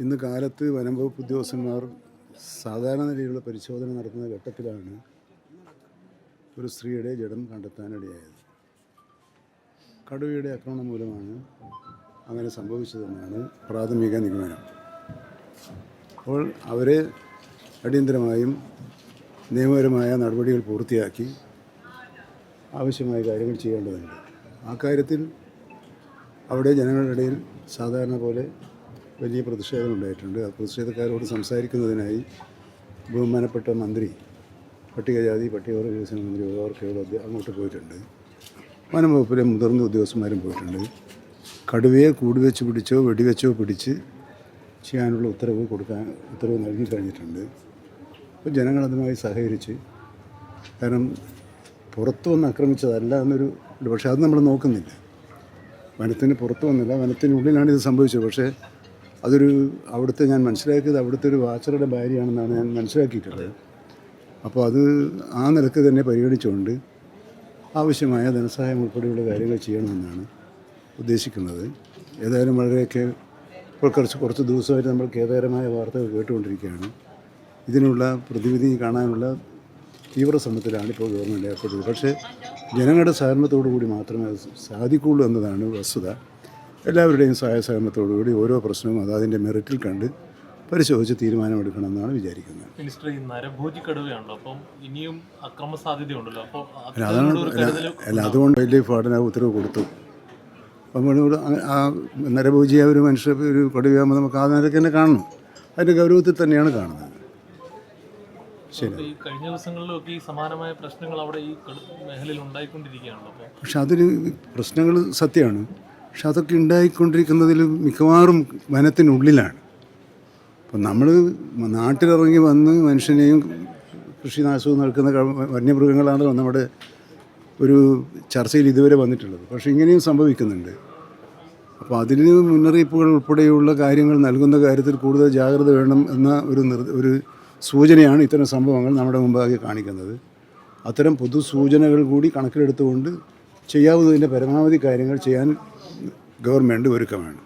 ഇന്ന് കാലത്ത് വനം വകുപ്പ് ഉദ്യോഗസ്ഥന്മാർ സാധാരണ നിലയിലുള്ള പരിശോധന നടത്തുന്ന ഘട്ടത്തിലാണ് ഒരു സ്ത്രീയുടെ ജഡം കണ്ടെത്താനിടയായത്. കടുവയുടെ ആക്രമണം മൂലമാണ് അങ്ങനെ സംഭവിച്ചതെന്നാണ് പ്രാഥമിക നിഗമനം. അപ്പോൾ അവരെ അടിയന്തരമായും നിയമപരമായ നടപടികൾ പൂർത്തിയാക്കി ആവശ്യമായ കാര്യങ്ങൾ ചെയ്യേണ്ടതുണ്ട്. ആ കാര്യത്തിൽ അവിടെ ജനങ്ങളുടെ ഇടയിൽ സാധാരണ പോലെ വലിയ പ്രതിഷേധം ഉണ്ടായിട്ടുണ്ട്. ആ പ്രതിഷേധക്കാരോട് സംസാരിക്കുന്നതിനായി ബഹുമാനപ്പെട്ട മന്ത്രി, പട്ടികജാതി പട്ടികവർഗ വികസന മന്ത്രി ഓർക്കയോട് അങ്ങോട്ട് പോയിട്ടുണ്ട്. വനം വകുപ്പിലെ മുതിർന്ന ഉദ്യോഗസ്ഥന്മാരും പോയിട്ടുണ്ട്. കടുവയെ കൂടുവെച്ച് പിടിച്ചോ വെടിവെച്ചോ പിടിച്ച് ചെയ്യാനുള്ള ഉത്തരവ് നൽകി കഴിഞ്ഞിട്ടുണ്ട്. അപ്പോൾ ജനങ്ങളതുമായി സഹകരിച്ച്, കാരണം പുറത്തു വന്ന് ആക്രമിച്ചതല്ല എന്നൊരു, പക്ഷേ അത് നമ്മൾ നോക്കുന്നില്ല. വനത്തിന് പുറത്തു വന്നില്ല, വനത്തിനുള്ളിലാണ് ഇത് സംഭവിച്ചത്. പക്ഷേ അവിടുത്തെ ഞാൻ മനസ്സിലാക്കിയത് അവിടുത്തെ ഒരു വാച്ചറുടെ ഭാര്യയാണെന്നാണ് ഞാൻ മനസ്സിലാക്കിയിട്ടുള്ളത്. അപ്പോൾ അത് ആ നിലക്ക് തന്നെ പരിഗണിച്ചുകൊണ്ട് ആവശ്യമായ ധനസഹായം ഉൾപ്പെടെയുള്ള കാര്യങ്ങൾ ചെയ്യണമെന്നാണ് ഉദ്ദേശിക്കുന്നത്. ഏതായാലും വളരെയൊക്കെ ഇപ്പോൾ കുറച്ച് ദിവസമായിട്ട് നമ്മൾ ഖേദകരമായ വാർത്തകൾ കേട്ടുകൊണ്ടിരിക്കുകയാണ്. ഇതിനുള്ള പ്രതിവിധി കാണാനുള്ള തീവ്ര ശ്രമത്തിലാണ് ഇപ്പോൾ ഗവൺമെൻറ് ഏർപ്പെട്ടത്. പക്ഷേ ജനങ്ങളുടെ സഹകരണത്തോടു കൂടി മാത്രമേ അത് സാധിക്കുകയുള്ളൂ എന്നതാണ് വസ്തുത. എല്ലാവരുടെയും സഹായ സഹകരണത്തോടുകൂടി ഓരോ പ്രശ്നവും അതിൻ്റെ മെറിറ്റിൽ കണ്ട് പരിശോധിച്ച് തീരുമാനമെടുക്കണമെന്നാണ് വിചാരിക്കുന്നത്. മിനിസ്റ്റർ, ഈ നരഭോജി കടുവയുണ്ടോ? അപ്പം ഇനിയും അക്രമ സാധ്യതയുണ്ടല്ലോ. അപ്പോൾ അതുകൊണ്ട് വലിയ പാടിന് ഉത്തരവ് കൊടുത്തു. അപ്പം ആ നരഭോജിയെ ഒരു ഒരു കടുവയാകുമ്പോൾ നമുക്ക് ആ നിലയ്ക്ക് തന്നെ കാണണം. അതിൻ്റെ ഗൗരവത്തിൽ തന്നെയാണ് കാണുന്നത്. ശരി. ഈ കഴിഞ്ഞ ദിവസങ്ങളിലൊക്കെ ഈ സമാനമായ പ്രശ്നങ്ങൾ അവിടെ ഈ മേഖലയിൽ ഉണ്ടായിക്കൊണ്ടിരിക്കുകയാണല്ലോ. പക്ഷെ അതൊരു പ്രശ്നങ്ങൾ സത്യമാണ്. പക്ഷെ അതൊക്കെ ഉണ്ടായിക്കൊണ്ടിരിക്കുന്നതിൽ മിക്കവാറും വനത്തിനുള്ളിലാണ്. അപ്പം നമ്മൾ നാട്ടിലിറങ്ങി വന്ന് മനുഷ്യനെയും കൃഷിനാശവും നടക്കുന്ന വന്യമൃഗങ്ങളാണല്ലോ നമ്മുടെ ഒരു ചർച്ചയിൽ ഇതുവരെ വന്നിട്ടുള്ളത്. പക്ഷേ ഇങ്ങനെയും സംഭവിക്കുന്നുണ്ട്. അപ്പോൾ അതിന് മുന്നറിയിപ്പുകൾ ഉൾപ്പെടെയുള്ള കാര്യങ്ങൾ നൽകുന്ന കാര്യത്തിൽ കൂടുതൽ ജാഗ്രത വേണം എന്ന ഒരു സൂചനയാണ് ഇത്തരം സംഭവങ്ങൾ നമ്മുടെ മുമ്പാകെ കാണിക്കുന്നത്. അത്തരം പൊതുസൂചനകൾ കൂടി കണക്കിലെടുത്തുകൊണ്ട് ചെയ്യാവുന്നതിൻ്റെ പരമാവധി കാര്യങ്ങൾ ചെയ്യാൻ ഗവൺമെൻറ് ഒരുക്കമാണ്.